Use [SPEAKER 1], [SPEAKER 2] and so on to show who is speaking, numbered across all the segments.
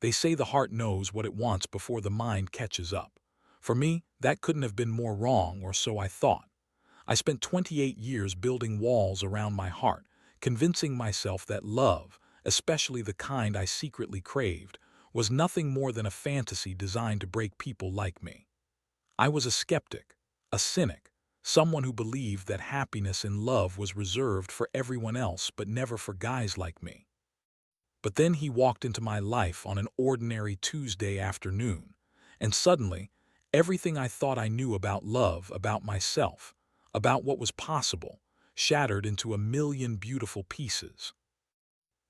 [SPEAKER 1] They say the heart knows what it wants before the mind catches up. For me, that couldn't have been more wrong, or so I thought. I spent 28 years building walls around my heart, convincing myself that love, especially the kind I secretly craved, was nothing more than a fantasy designed to break people like me. I was a skeptic, a cynic, someone who believed that happiness in love was reserved for everyone else but never for guys like me. But then he walked into my life on an ordinary Tuesday afternoon, and suddenly, everything I thought I knew about love, about myself, about what was possible, shattered into a million beautiful pieces.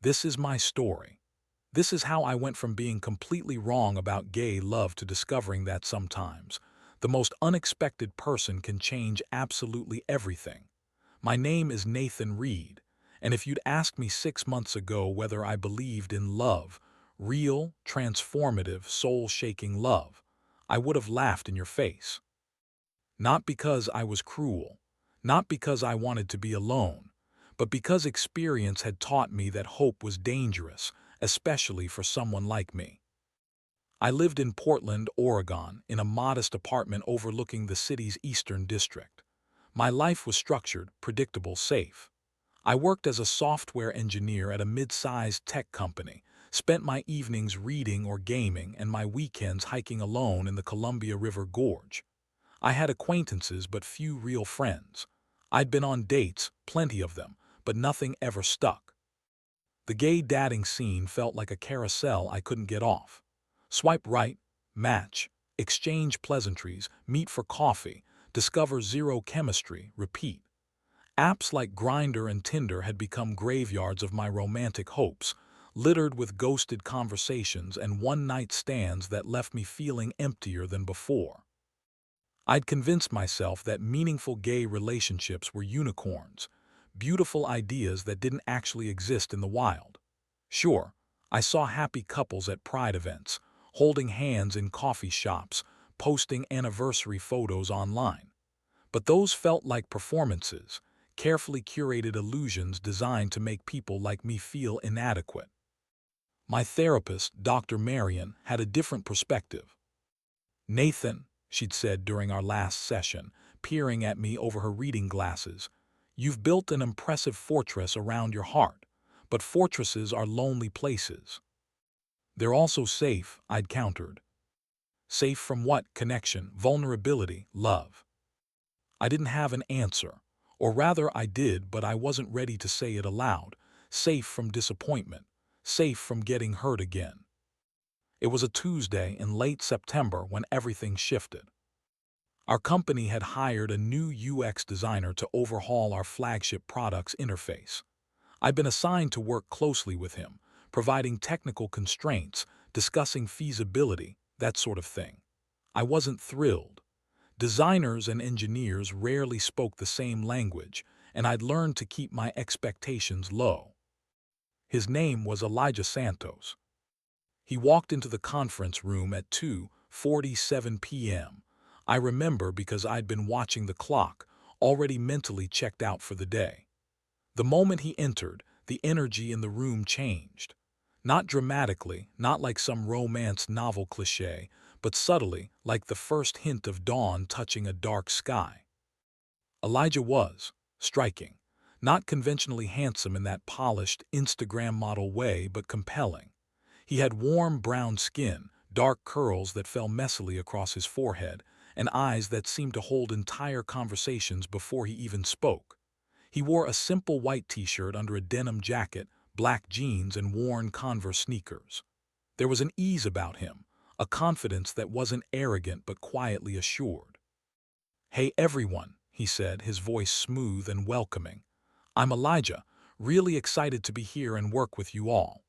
[SPEAKER 1] This is my story. This is how I went from being completely wrong about gay love to discovering that sometimes the most unexpected person can change absolutely everything. My name is Nathan Reed, and if you'd asked me 6 months ago whether I believed in love, real, transformative, soul-shaking love, I would have laughed in your face. Not because I was cruel, not because I wanted to be alone, but because experience had taught me that hope was dangerous, especially for someone like me. I lived in Portland, Oregon, in a modest apartment overlooking the city's eastern district. My life was structured, predictable, safe. I worked as a software engineer at a mid-sized tech company, spent my evenings reading or gaming, and my weekends hiking alone in the Columbia River Gorge. I had acquaintances but few real friends. I'd been on dates, plenty of them, but nothing ever stuck. The gay dating scene felt like a carousel I couldn't get off. Swipe right, match, exchange pleasantries, meet for coffee, discover zero chemistry, repeat. Apps like Grindr and Tinder had become graveyards of my romantic hopes, littered with ghosted conversations and one-night stands that left me feeling emptier than before. I'd convinced myself that meaningful gay relationships were unicorns, beautiful ideas that didn't actually exist in the wild. Sure, I saw happy couples at pride events, holding hands in coffee shops, posting anniversary photos online. But those felt like performances, carefully curated illusions designed to make people like me feel inadequate. My therapist, Dr. Marion, had a different perspective. "Nathan," she'd said during our last session, peering at me over her reading glasses, "you've built an impressive fortress around your heart, but fortresses are lonely places." "They're also safe," I'd countered. "Safe from what? Connection, vulnerability, love." I didn't have an answer. Or rather, I did, but I wasn't ready to say it aloud. Safe from disappointment. Safe from getting hurt again. It was a Tuesday in late September when everything shifted. Our company had hired a new UX designer to overhaul our flagship product's interface. I'd been assigned to work closely with him, providing technical constraints, discussing feasibility, that sort of thing. I wasn't thrilled. Designers and engineers rarely spoke the same language, and I'd learned to keep my expectations low. His name was Elijah Santos. He walked into the conference room at 2:47 p.m. I remember because I'd been watching the clock, already mentally checked out for the day. The moment he entered, the energy in the room changed. Not dramatically, not like some romance novel cliché, but subtly, like the first hint of dawn touching a dark sky. Elijah was striking, not conventionally handsome in that polished Instagram model way, but compelling. He had warm brown skin, dark curls that fell messily across his forehead, and eyes that seemed to hold entire conversations before he even spoke. He wore a simple white t-shirt under a denim jacket, black jeans, and worn Converse sneakers. There was an ease about him, a confidence that wasn't arrogant but quietly assured. "Hey everyone," he said, his voice smooth and welcoming. "I'm Elijah, really excited to be here and work with you all."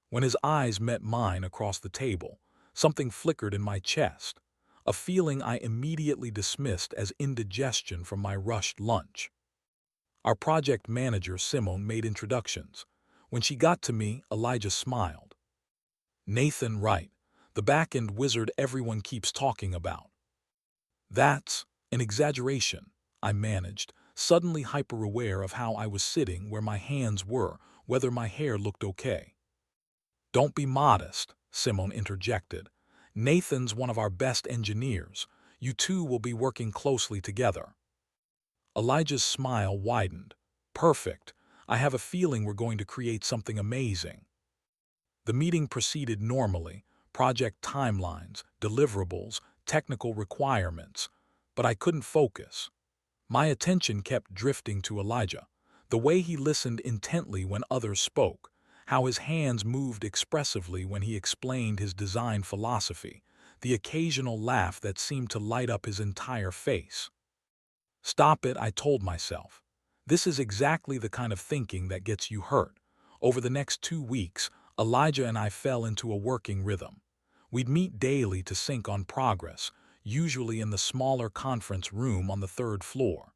[SPEAKER 1] When his eyes met mine across the table, something flickered in my chest, a feeling I immediately dismissed as indigestion from my rushed lunch. Our project manager, Simone, made introductions. When she got to me, Elijah smiled. "Nathan Wright, the back-end wizard everyone keeps talking about." "That's an exaggeration," I managed, suddenly hyper-aware of how I was sitting, where my hands were, whether my hair looked okay. "Don't be modest," Simone interjected. "Nathan's one of our best engineers. You two will be working closely together." Elijah's smile widened. "Perfect. I have a feeling we're going to create something amazing." The meeting proceeded normally, project timelines, deliverables, technical requirements, but I couldn't focus. My attention kept drifting to Elijah, the way he listened intently when others spoke, how his hands moved expressively when he explained his design philosophy, the occasional laugh that seemed to light up his entire face. Stop it, I told myself. This is exactly the kind of thinking that gets you hurt. Over the next 2 weeks, Elijah and I fell into a working rhythm. We'd meet daily to sync on progress, usually in the smaller conference room on the third floor.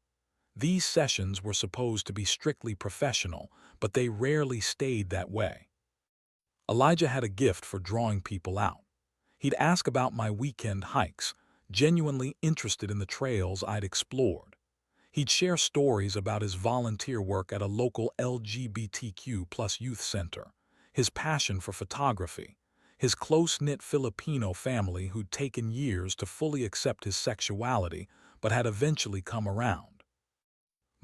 [SPEAKER 1] These sessions were supposed to be strictly professional, but they rarely stayed that way. Elijah had a gift for drawing people out. He'd ask about my weekend hikes, genuinely interested in the trails I'd explored. He'd share stories about his volunteer work at a local LGBTQ plus youth center, his passion for photography, his close-knit Filipino family who'd taken years to fully accept his sexuality but had eventually come around.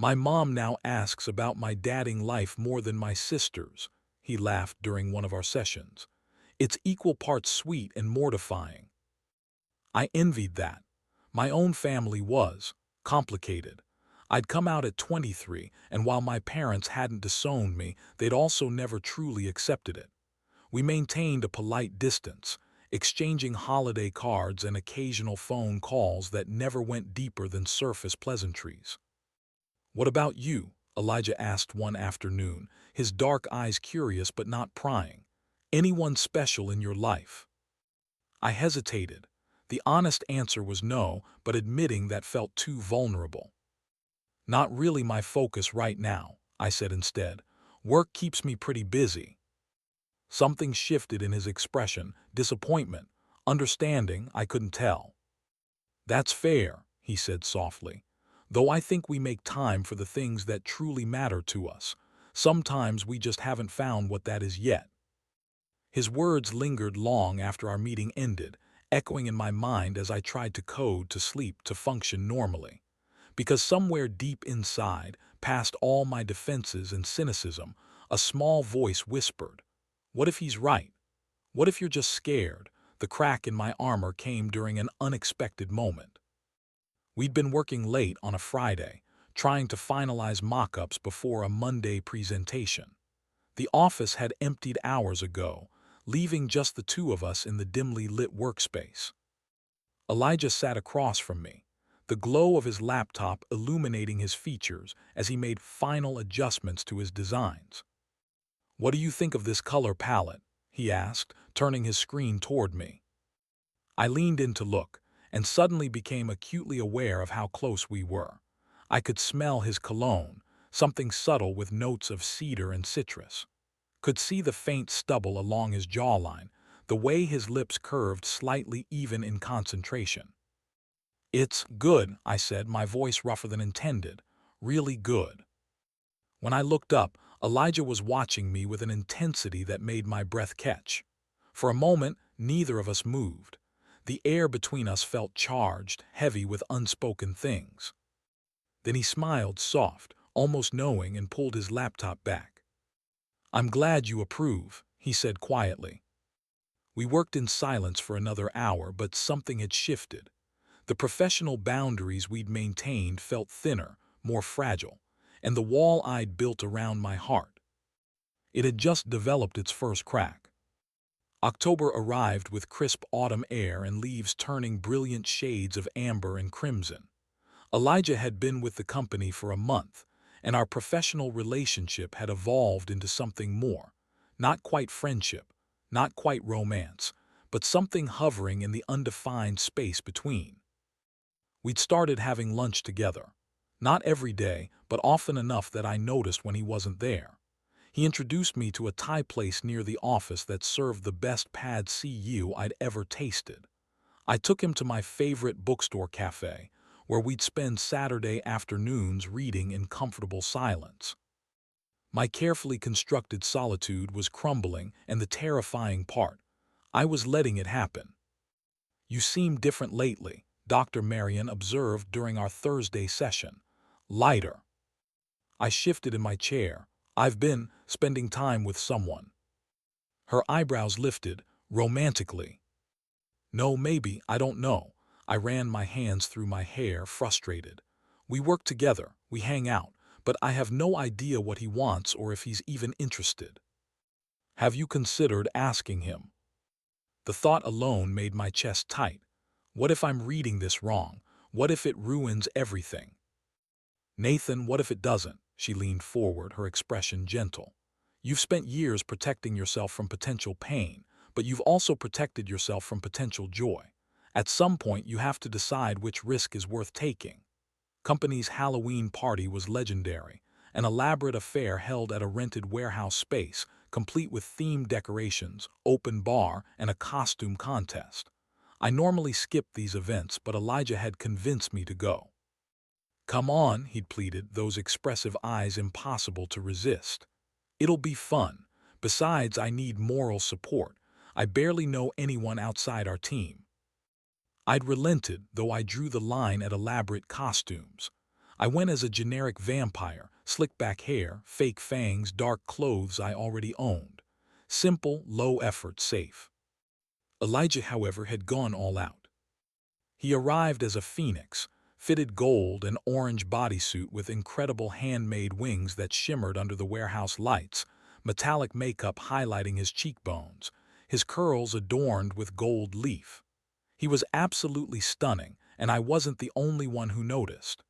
[SPEAKER 1] "My mom now asks about my dating life more than my sister's," he laughed during one of our sessions. "It's equal parts sweet and mortifying." I envied that. My own family was complicated. I'd come out at 23, and while my parents hadn't disowned me, they'd also never truly accepted it. We maintained a polite distance, exchanging holiday cards and occasional phone calls that never went deeper than surface pleasantries. "What about you?" Elijah asked one afternoon, his dark eyes curious but not prying. "Anyone special in your life?" I hesitated. The honest answer was no, but admitting that felt too vulnerable. "Not really my focus right now," I said instead. "Work keeps me pretty busy." Something shifted in his expression, disappointment, understanding, I couldn't tell. "That's fair," he said softly. "Though I think we make time for the things that truly matter to us. Sometimes we just haven't found what that is yet." His words lingered long after our meeting ended, echoing in my mind as I tried to code to sleep to function normally. Because somewhere deep inside, past all my defenses and cynicism, a small voice whispered, "What if he's right? What if you're just scared?" The crack in my armor came during an unexpected moment. We'd been working late on a Friday, trying to finalize mock-ups before a Monday presentation. The office had emptied hours ago, leaving just the two of us in the dimly lit workspace. Elijah sat across from me, the glow of his laptop illuminating his features as he made final adjustments to his designs. "What do you think of this color palette?" he asked, turning his screen toward me. I leaned in to look, and suddenly became acutely aware of how close we were. I could smell his cologne, something subtle with notes of cedar and citrus. Could see the faint stubble along his jawline, the way his lips curved slightly even in concentration. "It's good," I said, my voice rougher than intended. "Really good." When I looked up, Elijah was watching me with an intensity that made my breath catch. For a moment, neither of us moved. The air between us felt charged, heavy with unspoken things. Then he smiled soft, almost knowing, and pulled his laptop back. "I'm glad you approve," he said quietly. We worked in silence for another hour, but something had shifted. The professional boundaries we'd maintained felt thinner, more fragile, and the wall I'd built around my heart. It had just developed its first crack. October arrived with crisp autumn air and leaves turning brilliant shades of amber and crimson. Elijah had been with the company for a month, and our professional relationship had evolved into something more. Not quite friendship, not quite romance, but something hovering in the undefined space between. We'd started having lunch together. Not every day, but often enough that I noticed when he wasn't there. He introduced me to a Thai place near the office that served the best pad see ew I'd ever tasted. I took him to my favorite bookstore cafe, where we'd spend Saturday afternoons reading in comfortable silence. My carefully constructed solitude was crumbling, and the terrifying part, I was letting it happen. You seem different lately, Dr. Marion observed during our Thursday session. Lighter. I shifted in my chair. I've been spending time with someone. Her eyebrows lifted, romantically. No, maybe, I don't know. I ran my hands through my hair, frustrated. We work together, we hang out, but I have no idea what he wants or if he's even interested. Have you considered asking him? The thought alone made my chest tight. What if I'm reading this wrong? What if it ruins everything? Nathan, what if it doesn't? She leaned forward, her expression gentle. You've spent years protecting yourself from potential pain, but you've also protected yourself from potential joy. At some point, you have to decide which risk is worth taking. Company's Halloween party was legendary, an elaborate affair held at a rented warehouse space, complete with themed decorations, open bar, and a costume contest. I normally skip these events, but Elijah had convinced me to go. Come on, he'd pleaded, those expressive eyes impossible to resist. It'll be fun. Besides, I need moral support. I barely know anyone outside our team. I'd relented, though I drew the line at elaborate costumes. I went as a generic vampire, slick-back hair, fake fangs, dark clothes I already owned. Simple, low-effort, safe. Elijah, however, had gone all out. He arrived as a phoenix, fitted gold and orange bodysuit with incredible handmade wings that shimmered under the warehouse lights, metallic makeup highlighting his cheekbones, his curls adorned with gold leaf. He was absolutely stunning, and I wasn't the only one who noticed.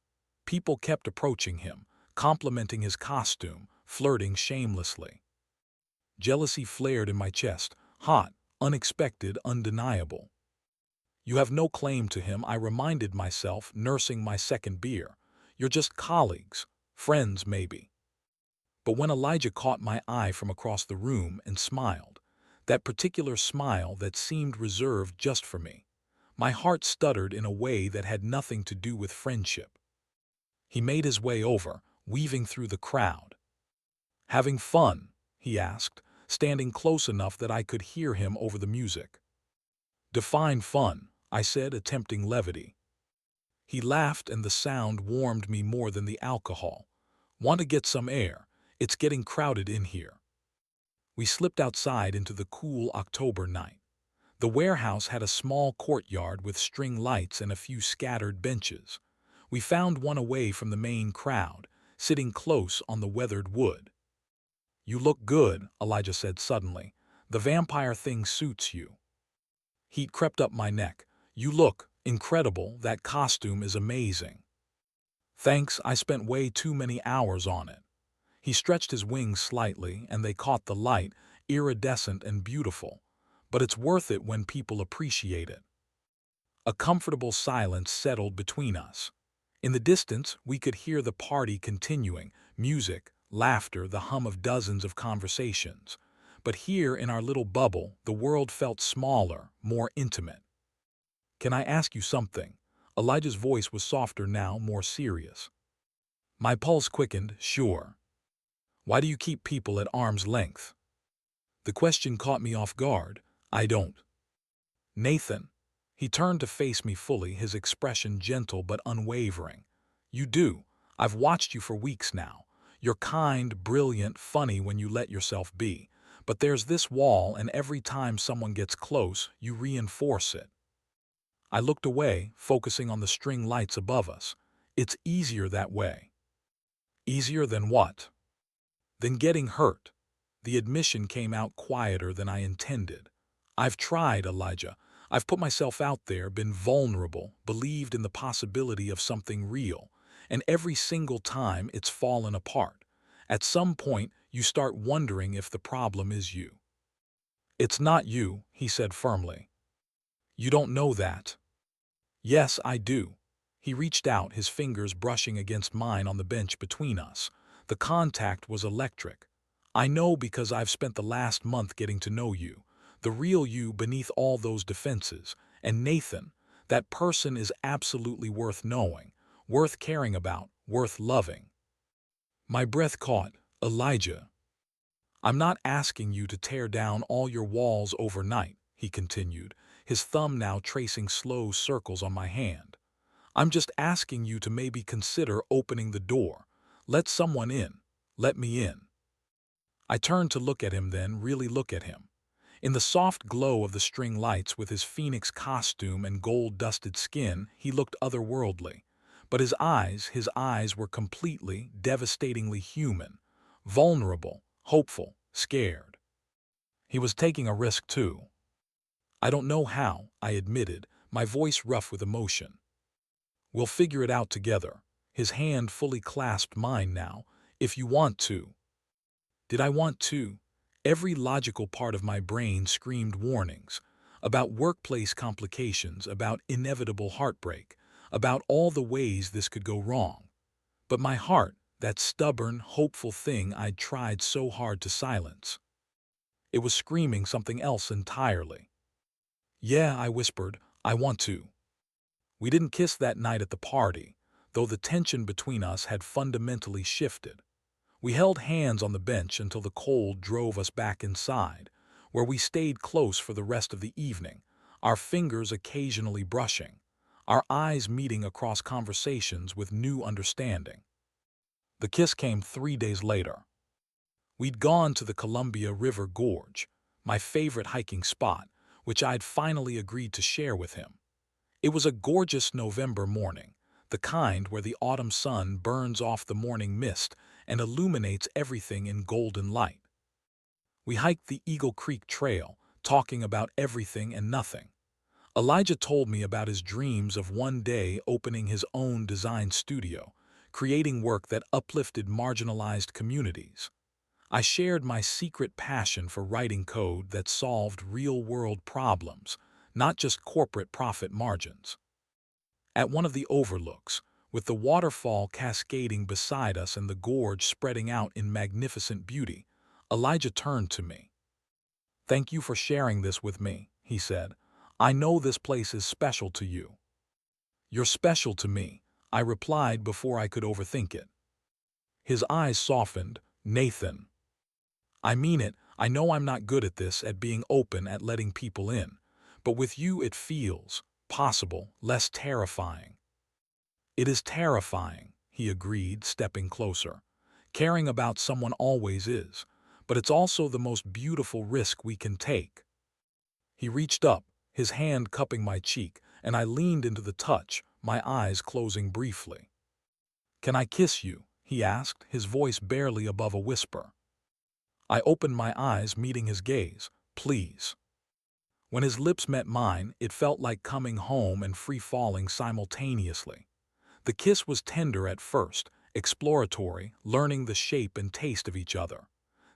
[SPEAKER 1] People kept approaching him, complimenting his costume, flirting shamelessly. Jealousy flared in my chest, hot, unexpected, undeniable. You have no claim to him, I reminded myself, nursing my second beer. You're just colleagues, friends maybe. But when Elijah caught my eye from across the room and smiled, that particular smile that seemed reserved just for me, my heart stuttered in a way that had nothing to do with friendship. He made his way over, weaving through the crowd. Having fun? He asked, standing close enough that I could hear him over the music. Define fun, I said, attempting levity. He laughed, and the sound warmed me more than the alcohol. Want to get some air? It's getting crowded in here. We slipped outside into the cool October night. The warehouse had a small courtyard with string lights and a few scattered benches. We found one away from the main crowd, sitting close on the weathered wood. You look good, Elijah said suddenly. The vampire thing suits you. Heat crept up my neck. You look incredible. That costume is amazing. Thanks, I spent way too many hours on it. He stretched his wings slightly, and they caught the light, iridescent and beautiful. But it's worth it when people appreciate it. A comfortable silence settled between us. In the distance, we could hear the party continuing, music, laughter, the hum of dozens of conversations. But here in our little bubble, the world felt smaller, more intimate. Can I ask you something? Elijah's voice was softer now, more serious. My pulse quickened. Sure. Why do you keep people at arm's length? The question caught me off guard. I don't. Nathan. He turned to face me fully, his expression gentle but unwavering. You do. I've watched you for weeks now. You're kind, brilliant, funny when you let yourself be. But there's this wall, and every time someone gets close, you reinforce it. I looked away, focusing on the string lights above us. It's easier that way. Easier than what? Than getting hurt. The admission came out quieter than I intended. I've tried, Elijah. I've put myself out there, been vulnerable, believed in the possibility of something real, and every single time it's fallen apart. At some point, you start wondering if the problem is you. It's not you, he said firmly. You don't know that. Yes, I do. He reached out, his fingers brushing against mine on the bench between us. The contact was electric. I know because I've spent the last month getting to know you, the real you beneath all those defenses. And Nathan, that person is absolutely worth knowing, worth caring about, worth loving. My breath caught. Elijah. I'm not asking you to tear down all your walls overnight, he continued, his thumb now tracing slow circles on my hand. "I'm just asking you to maybe consider opening the door. Let someone in. Let me in." I turned to look at him then, really look at him. In the soft glow of the string lights with his phoenix costume and gold-dusted skin, he looked otherworldly. But his eyes were completely, devastatingly human, vulnerable, hopeful, scared. He was taking a risk too. "I don't know how," I admitted, my voice rough with emotion. "We'll figure it out together." His hand fully clasped mine now. "If you want to." Did I want to? Every logical part of my brain screamed warnings about workplace complications, about inevitable heartbreak, about all the ways this could go wrong. But my heart, that stubborn, hopeful thing I'd tried so hard to silence, it was screaming something else entirely. "Yeah," I whispered, "I want to." We didn't kiss that night at the party, though the tension between us had fundamentally shifted. We held hands on the bench until the cold drove us back inside, where we stayed close for the rest of the evening, our fingers occasionally brushing, our eyes meeting across conversations with new understanding. The kiss came 3 days later. We'd gone to the Columbia River Gorge, my favorite hiking spot, which I'd finally agreed to share with him. It was a gorgeous November morning, the kind where the autumn sun burns off the morning mist and illuminates everything in golden light. We hiked the Eagle Creek Trail, talking about everything and nothing. Elijah told me about his dreams of one day opening his own design studio, creating work that uplifted marginalized communities. I shared my secret passion for writing code that solved real-world problems, not just corporate profit margins. At one of the overlooks, with the waterfall cascading beside us and the gorge spreading out in magnificent beauty, Elijah turned to me. "Thank you for sharing this with me," he said. "I know this place is special to you." "You're special to me," I replied before I could overthink it. His eyes softened. "Nathan, I mean it. I know I'm not good at this, at being open, at letting people in. But with you it feels possible, less terrifying." "It is terrifying," he agreed, stepping closer. "Caring about someone always is, but it's also the most beautiful risk we can take." He reached up, his hand cupping my cheek, and I leaned into the touch, my eyes closing briefly. "Can I kiss you?" he asked, his voice barely above a whisper. I opened my eyes, meeting his gaze. "Please." When his lips met mine, it felt like coming home and free-falling simultaneously. The kiss was tender at first, exploratory, learning the shape and taste of each other.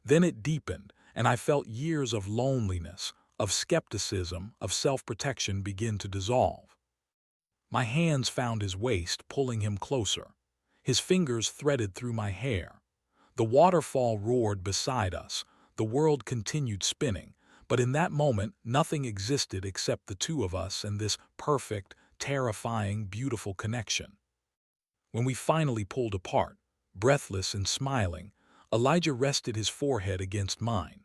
[SPEAKER 1] Then it deepened, and I felt years of loneliness, of skepticism, of self-protection begin to dissolve. My hands found his waist, pulling him closer. His fingers threaded through my hair. The waterfall roared beside us, the world continued spinning, but in that moment nothing existed except the two of us and this perfect, terrifying, beautiful connection. When we finally pulled apart, breathless and smiling, Elijah rested his forehead against mine.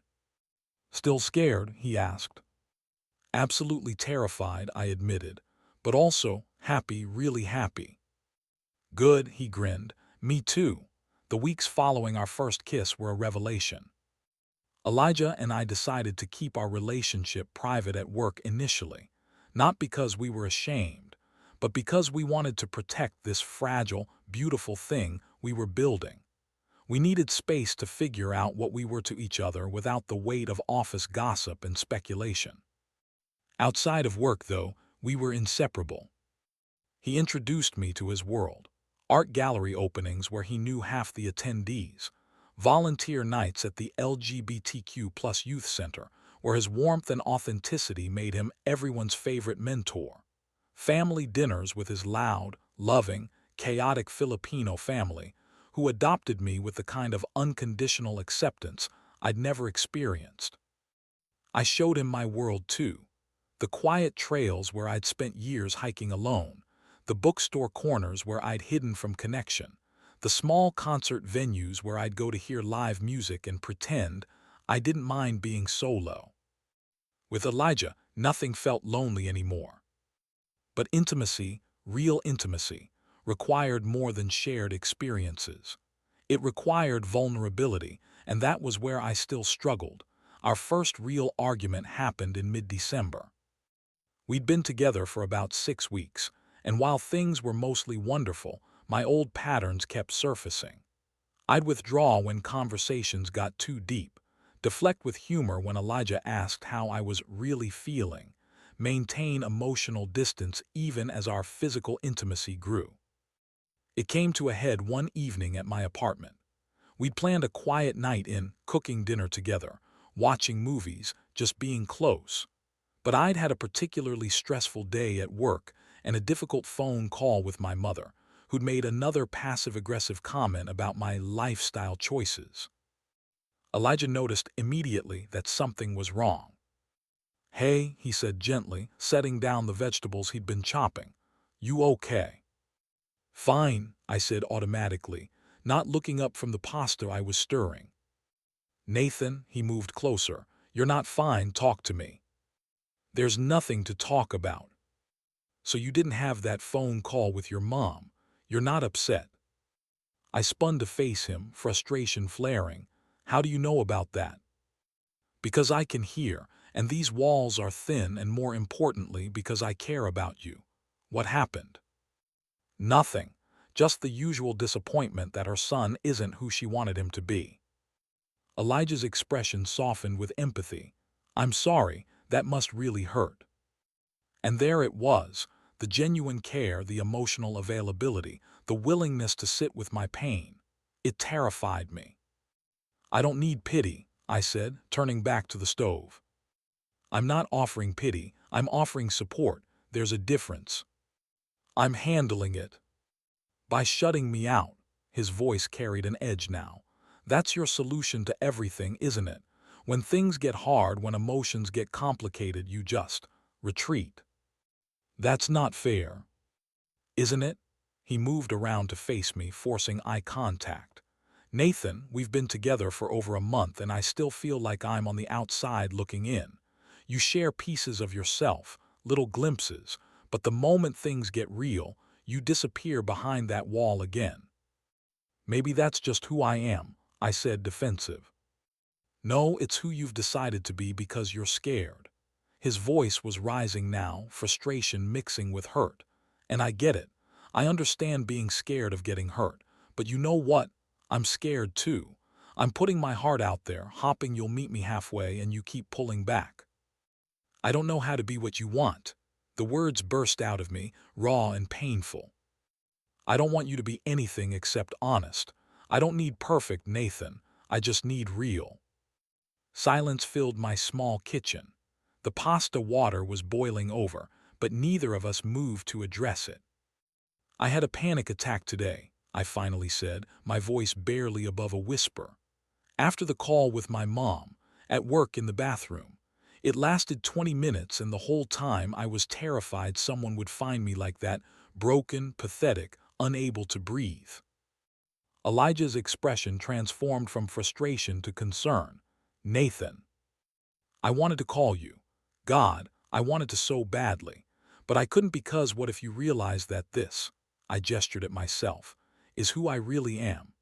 [SPEAKER 1] "Still scared?" he asked. "Absolutely terrified," I admitted, "but also happy, really happy." "Good," he grinned. "Me too." The weeks following our first kiss were a revelation. Elijah and I decided to keep our relationship private at work initially, not because we were ashamed, but because we wanted to protect this fragile, beautiful thing we were building. We needed space to figure out what we were to each other without the weight of office gossip and speculation. Outside of work, though, we were inseparable. He introduced me to his world. Art gallery openings where he knew half the attendees. Volunteer nights at the LGBTQ+ youth center, where his warmth and authenticity made him everyone's favorite mentor. Family dinners with his loud, loving, chaotic Filipino family, who adopted me with the kind of unconditional acceptance I'd never experienced. I showed him my world too. The quiet trails where I'd spent years hiking alone, the bookstore corners where I'd hidden from connection, the small concert venues where I'd go to hear live music and pretend I didn't mind being solo. With Elijah, Nothing felt lonely anymore. But intimacy, real intimacy, required more than shared experiences. It required vulnerability, and that was where I still struggled. Our first real argument happened in mid-December. We'd been together for about 6 weeks, and while things were mostly wonderful, my old patterns kept surfacing. I'd withdraw when conversations got too deep, deflect with humor when Elijah asked how I was really feeling, maintain emotional distance even as our physical intimacy grew. It came to a head one evening at my apartment. We'd planned a quiet night in, cooking dinner together, watching movies, just being close. But I'd had a particularly stressful day at work and a difficult phone call with my mother, who'd made another passive-aggressive comment about my lifestyle choices. Elijah noticed immediately that something was wrong. "Hey," he said gently, setting down the vegetables he'd been chopping. "You okay?" "Fine," I said automatically, not looking up from the pasta I was stirring. "Nathan," he moved closer, "you're not fine, talk to me." "There's nothing to talk about." "So you didn't have that phone call with your mom. You're not upset." I spun to face him, frustration flaring. "How do you know about that?" "Because I can hear, and these walls are thin, and more importantly, because I care about you." "What happened?" "Nothing. Just the usual disappointment that her son isn't who she wanted him to be." Elijah's expression softened with empathy. "I'm sorry, that must really hurt." And there it was, the genuine care, the emotional availability, the willingness to sit with my pain. It terrified me. "I don't need pity," I said, turning back to the stove. "I'm not offering pity, I'm offering support. There's a difference." "I'm handling it." "By shutting me out." His voice carried an edge now. "That's your solution to everything, isn't it? When things get hard, when emotions get complicated, you just retreat." "That's not fair." "Isn't it?" He moved around to face me, forcing eye contact. "Nathan, we've been together for over a month and I still feel like I'm on the outside looking in. You share pieces of yourself, little glimpses, but the moment things get real, you disappear behind that wall again." "Maybe that's just who I am," I said, defensive. "No, it's who you've decided to be because you're scared." His voice was rising now, frustration mixing with hurt. "And I get it. I understand being scared of getting hurt. But you know what? I'm scared too. I'm putting my heart out there, hoping you'll meet me halfway, and you keep pulling back." "I don't know how to be what you want." The words burst out of me, raw and painful. "I don't want you to be anything except honest. I don't need perfect, Nathan. I just need real." Silence filled my small kitchen. The pasta water was boiling over, but neither of us moved to address it. "I had a panic attack today," I finally said, my voice barely above a whisper. "After the call with my mom, at work in the bathroom. It lasted 20 minutes and the whole time I was terrified someone would find me like that, broken, pathetic, unable to breathe." Elijah's expression transformed from frustration to concern. "Nathan, I wanted to call you. God, I wanted to so badly. But I couldn't because what if you realize that this," I gestured at myself, "is who I really am?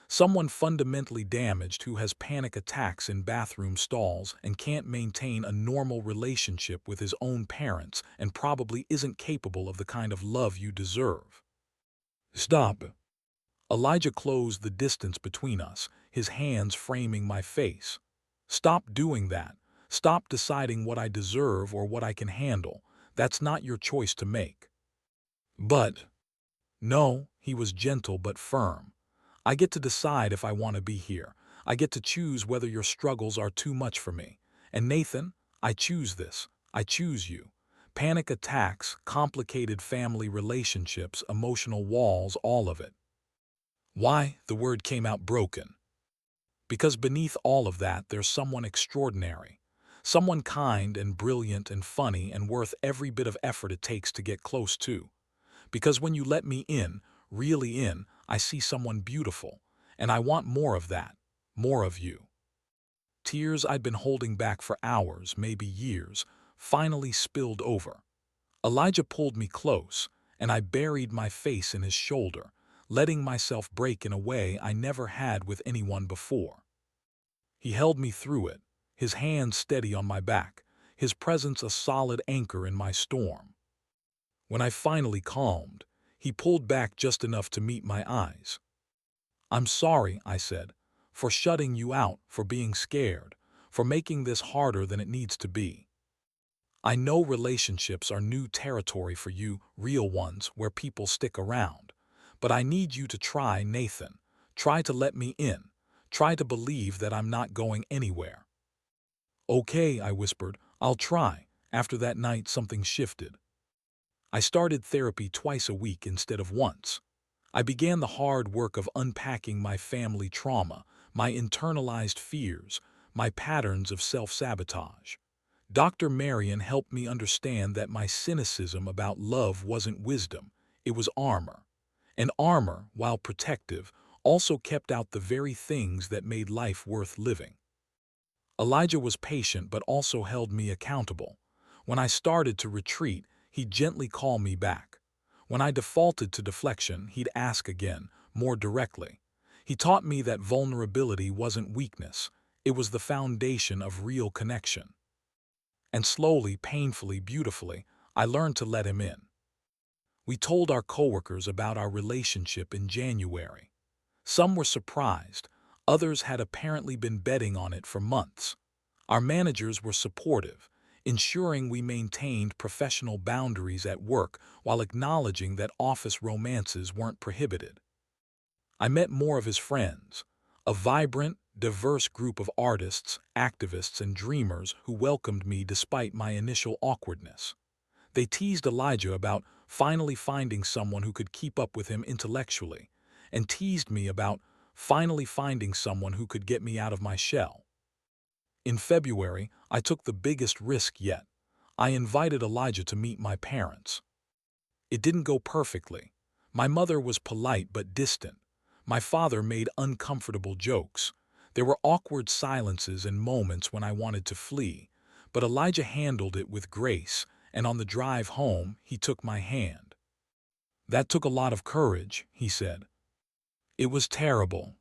[SPEAKER 1] Someone fundamentally damaged who has panic attacks in bathroom stalls and can't maintain a normal relationship with his own parents and probably isn't capable of the kind of love you deserve." "Stop." Elijah closed the distance between us, his hands framing my face. "Stop doing that. Stop deciding what I deserve or what I can handle. That's not your choice to make." "But—" "No," he was gentle but firm. "I get to decide if I want to be here. I get to choose whether your struggles are too much for me. And Nathan, I choose this. I choose you. Panic attacks, complicated family relationships, emotional walls, all of it." "Why?" The word came out broken. "Because beneath all of that, there's someone extraordinary. Someone kind and brilliant and funny and worth every bit of effort it takes to get close to. Because when you let me in, really in, I see someone beautiful. And I want more of that. More of you." Tears I'd been holding back for hours, maybe years, finally spilled over. Elijah pulled me close, and I buried my face in his shoulder, letting myself break in a way I never had with anyone before. He held me through it, his hands steady on my back, his presence a solid anchor in my storm. When I finally calmed, he pulled back just enough to meet my eyes. "I'm sorry," I said, "for shutting you out, for being scared, for making this harder than it needs to be. I know relationships are new territory for you, real ones, where people stick around. But I need you to try, Nathan. Try to let me in. Try to believe that I'm not going anywhere." "Okay," I whispered, "I'll try." After that night, something shifted. I started therapy twice a week instead of once. I began the hard work of unpacking my family trauma, my internalized fears, my patterns of self-sabotage. Dr. Marion helped me understand that my cynicism about love wasn't wisdom, it was armor. And armor, while protective, also kept out the very things that made life worth living. Elijah was patient but also held me accountable. When I started to retreat, he'd gently call me back. When I defaulted to deflection, he'd ask again, more directly. He taught me that vulnerability wasn't weakness, it was the foundation of real connection. And slowly, painfully, beautifully, I learned to let him in. We told our coworkers about our relationship in January. Some were surprised, others had apparently been betting on it for months. Our managers were supportive, ensuring we maintained professional boundaries at work while acknowledging that office romances weren't prohibited. I met more of his friends, a vibrant, diverse group of artists, activists, and dreamers who welcomed me despite my initial awkwardness. They teased Elijah about finally finding someone who could keep up with him intellectually, and teased me about finally finding someone who could get me out of my shell. In February, I took the biggest risk yet. I invited Elijah to meet my parents. It didn't go perfectly. My mother was polite but distant. My father made uncomfortable jokes. There were awkward silences and moments when I wanted to flee, but Elijah handled it with grace, and on the drive home, he took my hand. "That took a lot of courage," he said. "It was terrible.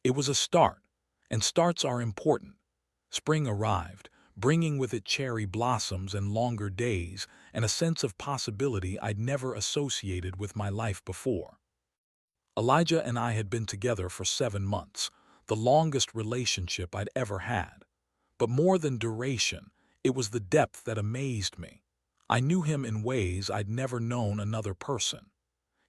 [SPEAKER 1] It was a start, and starts are important." Spring arrived, bringing with it cherry blossoms and longer days, and a sense of possibility I'd never associated with my life before. Elijah and I had been together for 7 months, the longest relationship I'd ever had. But more than duration, it was the depth that amazed me. I knew him in ways I'd never known another person.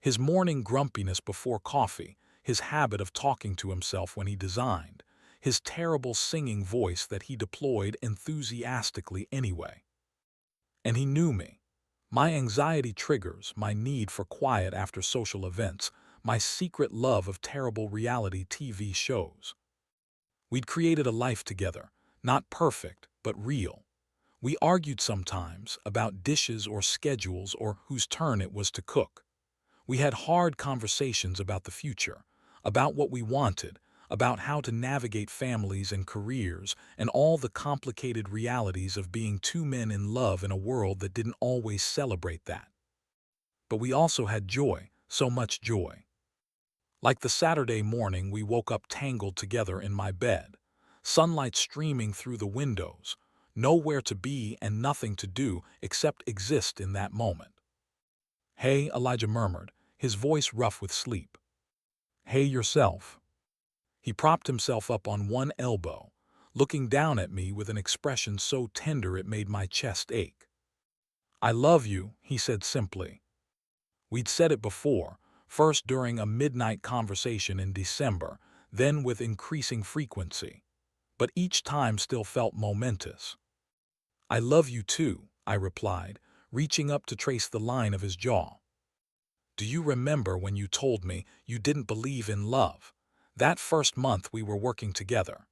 [SPEAKER 1] His morning grumpiness before coffee, his habit of talking to himself when he designed, his terrible singing voice that he deployed enthusiastically anyway. And he knew me. My anxiety triggers, my need for quiet after social events, my secret love of terrible reality TV shows. We'd created a life together, not perfect, but real. We argued sometimes about dishes or schedules or whose turn it was to cook. We had hard conversations about the future, about what we wanted, about how to navigate families and careers, and all the complicated realities of being two men in love in a world that didn't always celebrate that. But we also had joy, so much joy. Like the Saturday morning we woke up tangled together in my bed, sunlight streaming through the windows, nowhere to be and nothing to do except exist in that moment. "Hey," Elijah murmured, his voice rough with sleep. "Hey yourself." He propped himself up on one elbow, looking down at me with an expression so tender it made my chest ache. "I love you," he said simply. We'd said it before, first during a midnight conversation in December, then with increasing frequency, but each time still felt momentous. "I love you too," I replied, reaching up to trace the line of his jaw. "Do you remember when you told me you didn't believe in love? That first month we were working together."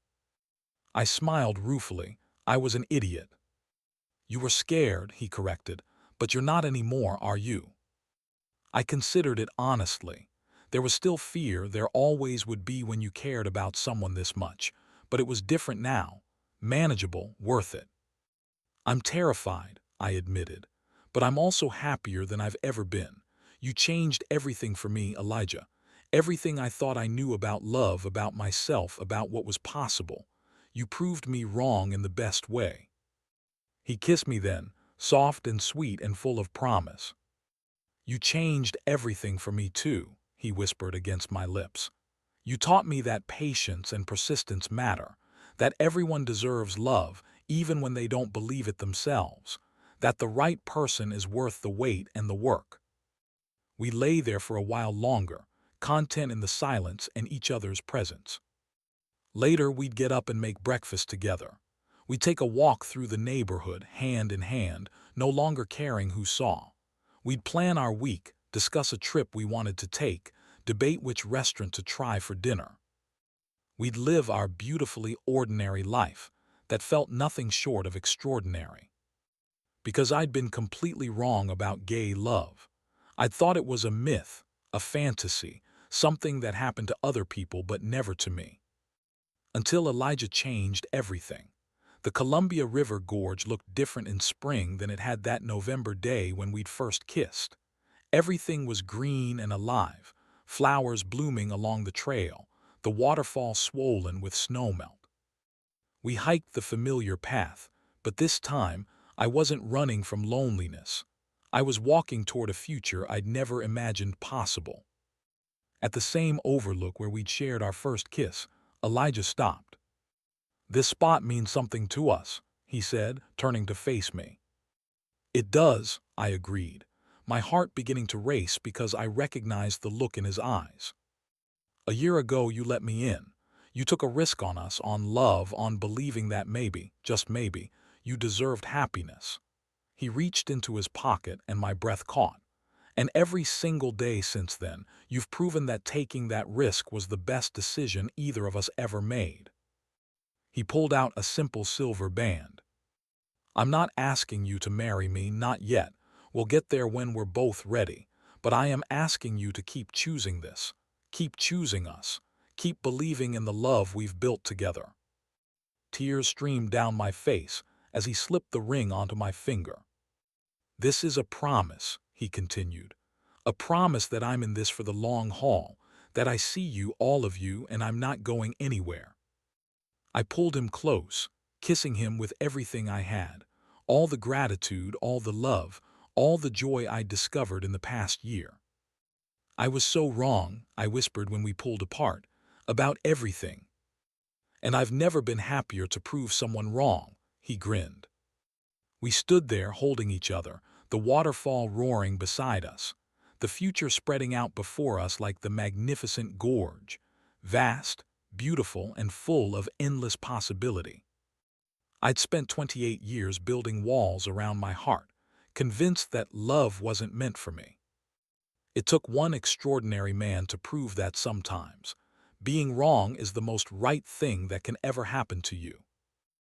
[SPEAKER 1] I smiled ruefully. I was an idiot. "You were scared," he corrected, "but you're not anymore, are you?" I considered it honestly. There was still fear, there always would be when you cared about someone this much, but it was different now, manageable, worth it. I'm terrified, I admitted, but I'm also happier than I've ever been. You changed everything for me, Elijah. Everything I thought I knew about love, about myself, about what was possible. You proved me wrong in the best way. He kissed me then, soft and sweet and full of promise. You changed everything for me too, he whispered against my lips. You taught me that patience and persistence matter, that everyone deserves love even when they don't believe it themselves, that the right person is worth the wait and the work. We lay there for a while longer, content in the silence and each other's presence. Later, we'd get up and make breakfast together. We'd take a walk through the neighborhood, hand in hand, no longer caring who saw. We'd plan our week, discuss a trip we wanted to take, debate which restaurant to try for dinner. We'd live our beautifully ordinary life that felt nothing short of extraordinary. Because I'd been completely wrong about gay love. I'd thought it was a myth, a fantasy, something that happened to other people but never to me. Until Elijah changed everything. The Columbia River Gorge looked different in spring than it had that November day when we'd first kissed. Everything was green and alive, flowers blooming along the trail, the waterfall swollen with snowmelt. We hiked the familiar path, but this time I wasn't running from loneliness. I was walking toward a future I'd never imagined possible. At the same overlook where we'd shared our first kiss, Elijah stopped. "This spot means something to us," he said, turning to face me. "It does," I agreed, my heart beginning to race because I recognized the look in his eyes. "A year ago you let me in. You took a risk on us, on love, on believing that maybe, just maybe, you deserved happiness." He reached into his pocket and my breath caught. "And every single day since then, you've proven that taking that risk was the best decision either of us ever made." He pulled out a simple silver band. "I'm not asking you to marry me, not yet. We'll get there when we're both ready. But I am asking you to keep choosing this. Keep choosing us. Keep believing in the love we've built together." Tears streamed down my face as he slipped the ring onto my finger. "This is a promise," he continued. "A promise that I'm in this for the long haul, that I see you, all of you, and I'm not going anywhere." I pulled him close, kissing him with everything I had, all the gratitude, all the love, all the joy I'd discovered in the past year. "I was so wrong," I whispered when we pulled apart, "about everything. And I've never been happier to prove someone wrong," he grinned. We stood there holding each other, the waterfall roaring beside us, the future spreading out before us like the magnificent gorge, vast, beautiful, and full of endless possibility. I'd spent 28 years building walls around my heart, convinced that love wasn't meant for me. It took one extraordinary man to prove that sometimes being wrong is the most right thing that can ever happen to you.